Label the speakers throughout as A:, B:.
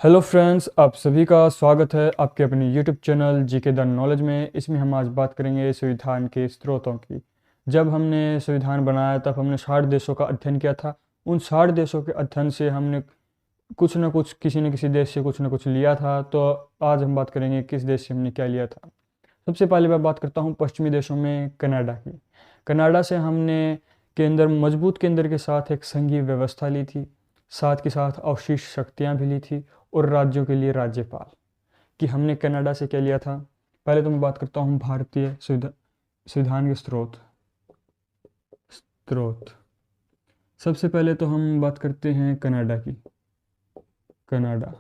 A: Hello friends, आप सभी का स्वागत है आपके अपने YouTube channel GK the knowledge में। इसमें हम आज बात करेंगे संविधान के स्रोतों की। जब हमने संविधान बनाया तब हमने 60 देशों का अध्ययन किया था। उन 60 देशों के अध्ययन से हमने कुछ ना कुछ, किसी न किसी देश से कुछ ना कुछ लिया था। तो आज हम बात करेंगे किस देश से हमने क्या लिया था। सबसे पहले मैं बात करता हूँ पश्चिमी देशों में कनाडा की। कनाडा से हमने मजबूत केंद्र के साथ एक संघीय व्यवस्था ली थी, साथ के साथ अवशिष्ट शक्तियाँ भी ली थी और राज्यों के लिए राज्यपाल। कि हमने कनाडा से क्या लिया था। पहले तो मैं बात करता हूँ भारतीय संविधान के स्रोत स्रोत सबसे पहले तो हम बात करते हैं कनाडा की। कनाडा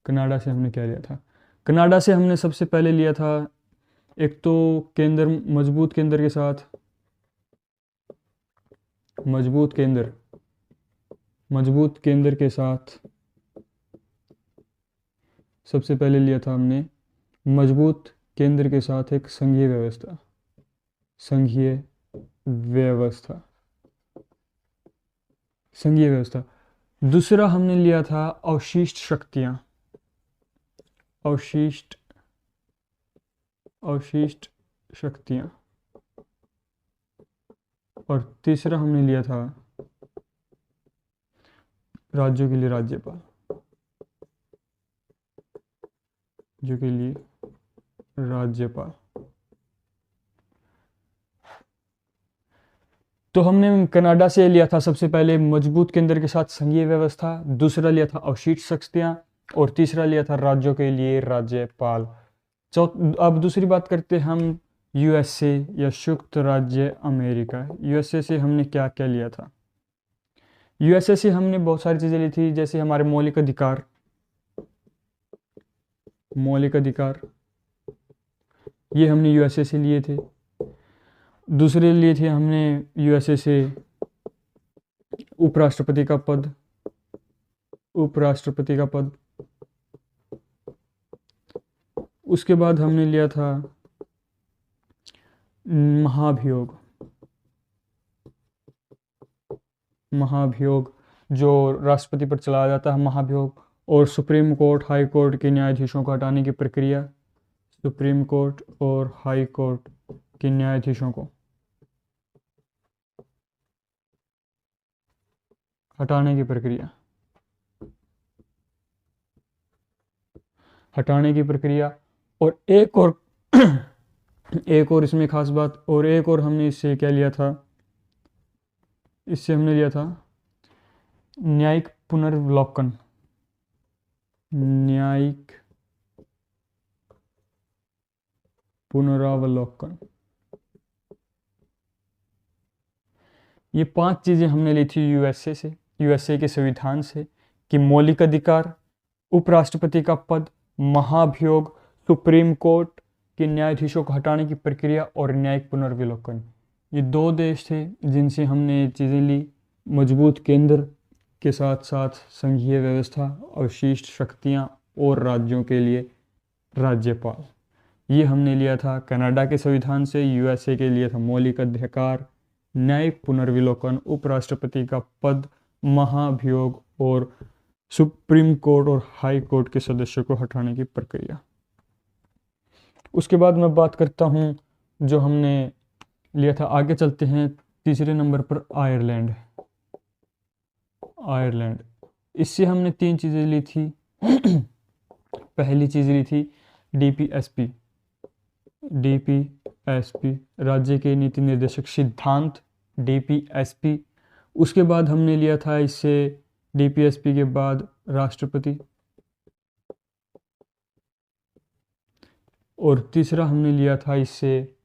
A: कनाडा से हमने क्या लिया था। कनाडा से हमने सबसे पहले लिया था, एक तो केंद्र, मजबूत केंद्र के साथ, मजबूत केंद्र मजबूत केंद्र के साथ सबसे पहले लिया था हमने मजबूत केंद्र के साथ एक संघीय व्यवस्था। संघीय व्यवस्था संघीय व्यवस्था। दूसरा हमने लिया था अवशिष्ट शक्तियां। अवशिष्ट अवशिष्ट शक्तियां। और तीसरा हमने लिया था राज्यों के लिए राज्यपाल। जो के लिए राज्यपाल। तो हमने कनाडा से लिया था सबसे पहले मजबूत केंद्र के साथ संघीय व्यवस्था, दूसरा लिया था अवशिष्ट शक्तियां, और तीसरा लिया था राज्यों के लिए राज्यपाल। अब दूसरी बात करते हैं हम यूएसए या संयुक्त राज्य अमेरिका। यूएसए से हमने क्या क्या लिया था। यूएसए से हमने बहुत सारी चीज़ें ली थी, जैसे हमारे मौलिक अधिकार। मौलिक अधिकार ये हमने यूएसए से लिए थे। दूसरे लिए थे हमने यूएसए से उपराष्ट्रपति का पद। उपराष्ट्रपति का पद। उसके बाद हमने लिया था महाभियोग। महाभियोग जो राष्ट्रपति पर चलाया जाता है, महाभियोग। और सुप्रीम कोर्ट, हाई कोर्ट के न्यायाधीशों को हटाने की प्रक्रिया। सुप्रीम कोर्ट और हाई कोर्ट के न्यायाधीशों को हटाने की प्रक्रिया। हटाने की प्रक्रिया। और एक और एक और इसमें खास बात, और एक और हमने इससे क्या लिया था। इससे हमने लिया था न्यायिक पुनर्विलोकन। न्यायिक पुनरावलोकन। ये 5 चीज़ें हमने ली थी यूएसए से, यूएसए के संविधान से। कि मौलिक अधिकार, उपराष्ट्रपति का पद, महाभियोग, सुप्रीम कोर्ट के न्यायाधीशों को हटाने की प्रक्रिया और न्यायिक पुनर्विलोकन। ये 2 देश थे जिनसे हमने चीज़ें ली। मजबूत केंद्र के साथ साथ संघीय व्यवस्था, अवशिष्ट शक्तियाँ और राज्यों के लिए राज्यपाल। ये हमने लिया था कनाडा के संविधान से। यूएसए के लिए था मौलिक अधिकार, न्यायिक पुनर्विलोकन, उपराष्ट्रपति का पद, महाभियोग और सुप्रीम कोर्ट और हाई कोर्ट के सदस्यों को हटाने की प्रक्रिया। उसके बाद मैं बात करता हूँ जो हमने लिया था। आगे चलते हैं, तीसरे नंबर पर आयरलैंड। आयरलैंड, इससे हमने 3 चीज़ें ली थी। पहली चीज़ ली थी डीपीएसपी। डीपीएसपी राज्य के नीति निर्देशक सिद्धांत, डीपीएसपी। उसके बाद हमने लिया था इससे, डीपीएसपी के बाद राष्ट्रपति। और तीसरा हमने लिया था इससे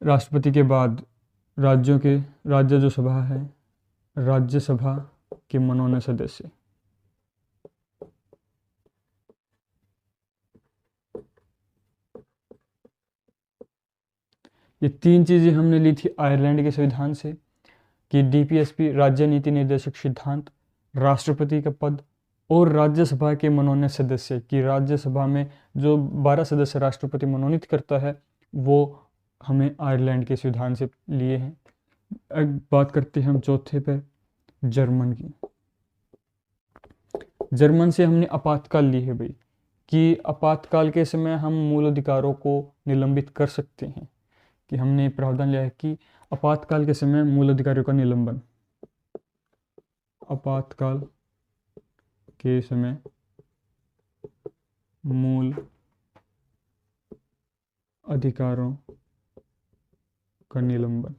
A: राष्ट्रपति के बाद राज्य जो सभा है, राज्यसभा के मनोनीत सदस्य। ये 3 चीज़ें हमने ली थी आयरलैंड के संविधान से। कि डीपीएसपी राज्य नीति निर्देशक सिद्धांत, राष्ट्रपति का पद और राज्यसभा के मनोनीत सदस्य। कि राज्यसभा में जो 12 सदस्य राष्ट्रपति मनोनीत करता है, वो हमें आयरलैंड के संविधान से लिए हैं। अब बात करते हैं हम चौथे पे, जर्मन की। जर्मन से हमने आपातकाल ली है भाई, कि आपातकाल के समय हम मूल अधिकारों को निलंबित कर सकते हैं, कि हमने प्रावधान लिया है कि आपातकाल के समय मूल अधिकारों का निलंबन, आपातकाल के समय मूल अधिकारों का निलंबन,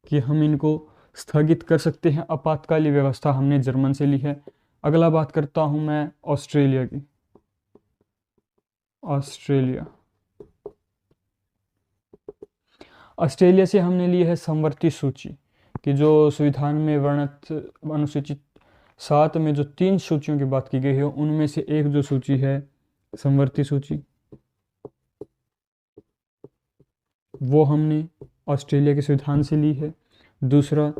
A: कि हम इनको स्थगित कर सकते हैं। आपातकालीन व्यवस्था हमने जर्मन से ली है। अगला बात करता हूं मैं ऑस्ट्रेलिया की। ऑस्ट्रेलिया से हमने ली है समवर्ती सूची, कि जो संविधान में वर्णित अनुसूचित 7 में जो 3 सूचियों की बात की गई है, उनमें से एक जो सूची है समवर्ती सूची, वो हमने ऑस्ट्रेलिया के संविधान से ली है। दूसरा,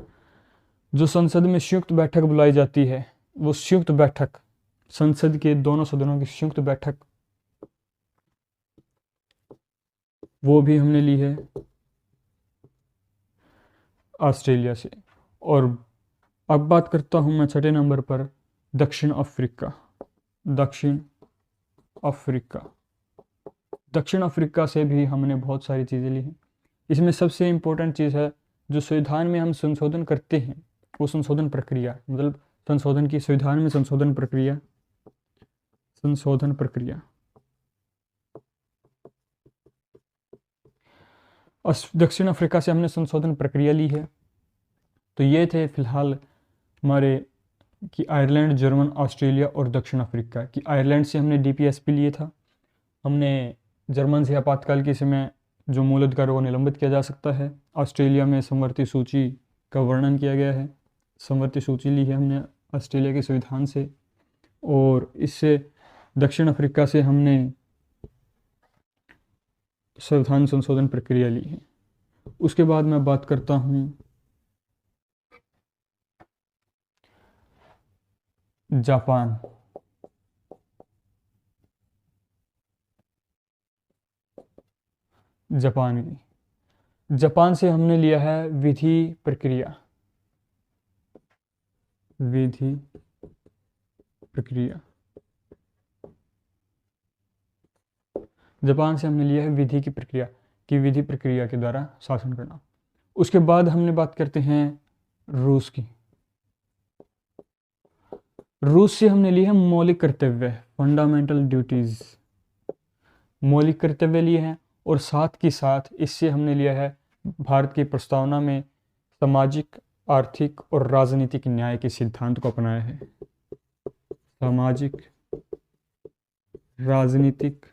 A: जो संसद में संयुक्त बैठक बुलाई जाती है, वो संयुक्त बैठक, संसद के दोनों सदनों की संयुक्त बैठक, वो भी हमने ली है ऑस्ट्रेलिया से। और अब बात करता हूं मैं छठे नंबर पर दक्षिण अफ्रीका। दक्षिण अफ्रीका से भी हमने बहुत सारी चीज़ें ली हैं। इसमें सबसे इम्पोर्टेंट चीज़ है, जो संविधान में हम संशोधन करते हैं, वो संशोधन प्रक्रिया, मतलब संशोधन की, संविधान में संशोधन प्रक्रिया, दक्षिण अफ्रीका से हमने संशोधन प्रक्रिया ली है। तो ये थे फिलहाल हमारे, कि आयरलैंड, जर्मन, ऑस्ट्रेलिया और दक्षिण अफ्रीका। कि आयरलैंड से हमने डीपीएसपी लिए था, हमने जर्मन से आपातकाल के समय जो मूल अधिकारों को निलंबित किया जा सकता है, ऑस्ट्रेलिया में समवर्ती सूची का वर्णन किया गया है, समवर्ती सूची ली है हमने ऑस्ट्रेलिया के संविधान से। और इससे दक्षिण अफ्रीका से हमने संविधान संशोधन प्रक्रिया ली है। उसके बाद मैं बात करता हूँ जापान। जापान से हमने लिया है विधि प्रक्रिया। जापान से हमने लिया है विधि की प्रक्रिया, कि विधि प्रक्रिया के द्वारा शासन करना। उसके बाद हमने बात करते हैं रूस की। रूस से हमने ली है मौलिक कर्तव्य, फंडामेंटल ड्यूटीज, मौलिक कर्तव्य लिए हैं। और साथ के साथ इससे हमने लिया है भारत की प्रस्तावना में सामाजिक, आर्थिक और राजनीतिक न्याय के सिद्धांत को अपनाया है। सामाजिक, राजनीतिक,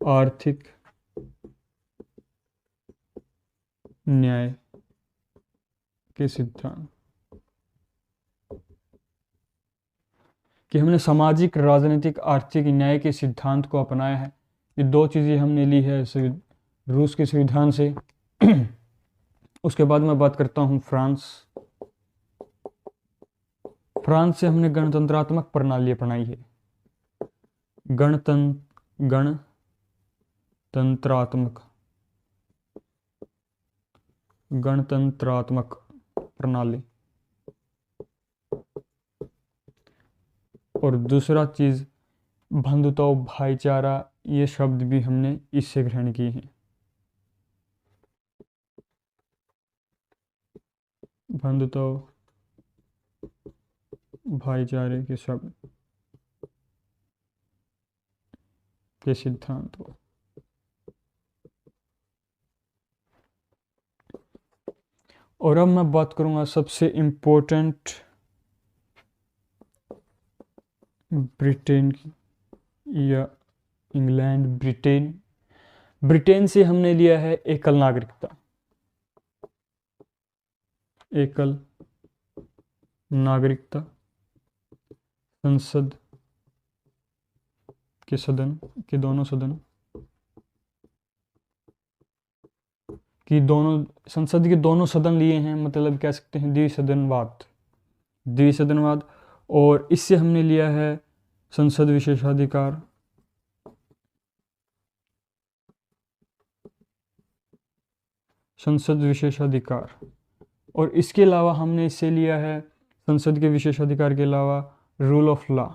A: आर्थिक, न्याय के सिद्धांत, कि हमने सामाजिक, राजनीतिक, आर्थिक न्याय के सिद्धांत को अपनाया है। ये 2 चीज़ें हमने ली है रूस के संविधान से। उसके बाद मैं बात करता हूँ फ्रांस से हमने गणतंत्रात्मक प्रणाली अपनाई है। गणतंत्रात्मक प्रणाली। और दूसरा चीज़ बंधुत्व, भाईचारा, ये शब्द भी हमने इससे ग्रहण किए हैं। बंधुत्व, भाईचारे के शब्द के सिद्धांत को। और अब मैं बात करूंगा सबसे इम्पोर्टेंट ब्रिटेन की, या इंग्लैंड, ब्रिटेन से हमने लिया है एकल नागरिकता। संसद के सदन के दोनों सदन कि दोनों संसद के दोनों सदन लिए हैं, मतलब कह सकते हैं द्विसदनवाद। और इससे हमने लिया है संसद विशेषाधिकार, और इसके अलावा हमने इससे लिया है संसद के विशेषाधिकार के अलावा rule of law,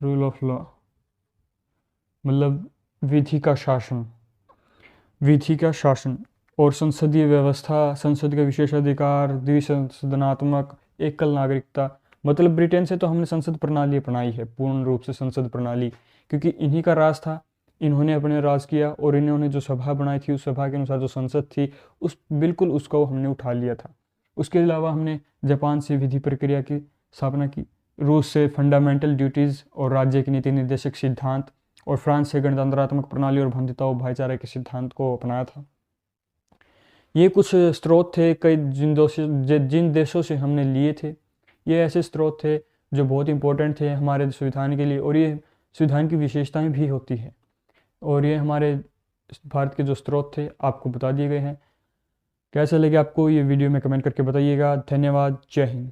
A: rule of law मतलब विधि का शासन, विधि का शासन और संसदीय व्यवस्था, संसद का विशेषाधिकार, द्विसंसदनात्मक, एकल नागरिकता। मतलब ब्रिटेन से तो हमने संसद प्रणाली अपनाई है, पूर्ण रूप से संसद प्रणाली, क्योंकि इन्हीं का राज था, इन्होंने अपने राज किया और इन्होंने जो सभा बनाई थी उस सभा के अनुसार जो संसद थी उस बिल्कुल उसको हमने उठा लिया था। उसके अलावा हमने जापान से विधि प्रक्रिया की स्थापना की, रूस से फंडामेंटल ड्यूटीज़ और राज्य के नीति निर्देशक सिद्धांत, और फ्रांस से गणतंत्रात्मक प्रणाली और बंधुता और भाईचारे के सिद्धांत को अपनाया था। ये कुछ स्रोत थे कई जिन देशों से हमने लिए थे। ये ऐसे स्रोत थे जो बहुत इंपॉर्टेंट थे हमारे संविधान के लिए, और ये संविधान की विशेषताएं भी होती है, और ये हमारे भारत के जो स्रोत थे आपको बता दिए गए हैं। कैसा लगे आपको ये वीडियो में कमेंट करके बताइएगा। धन्यवाद। जय हिंद।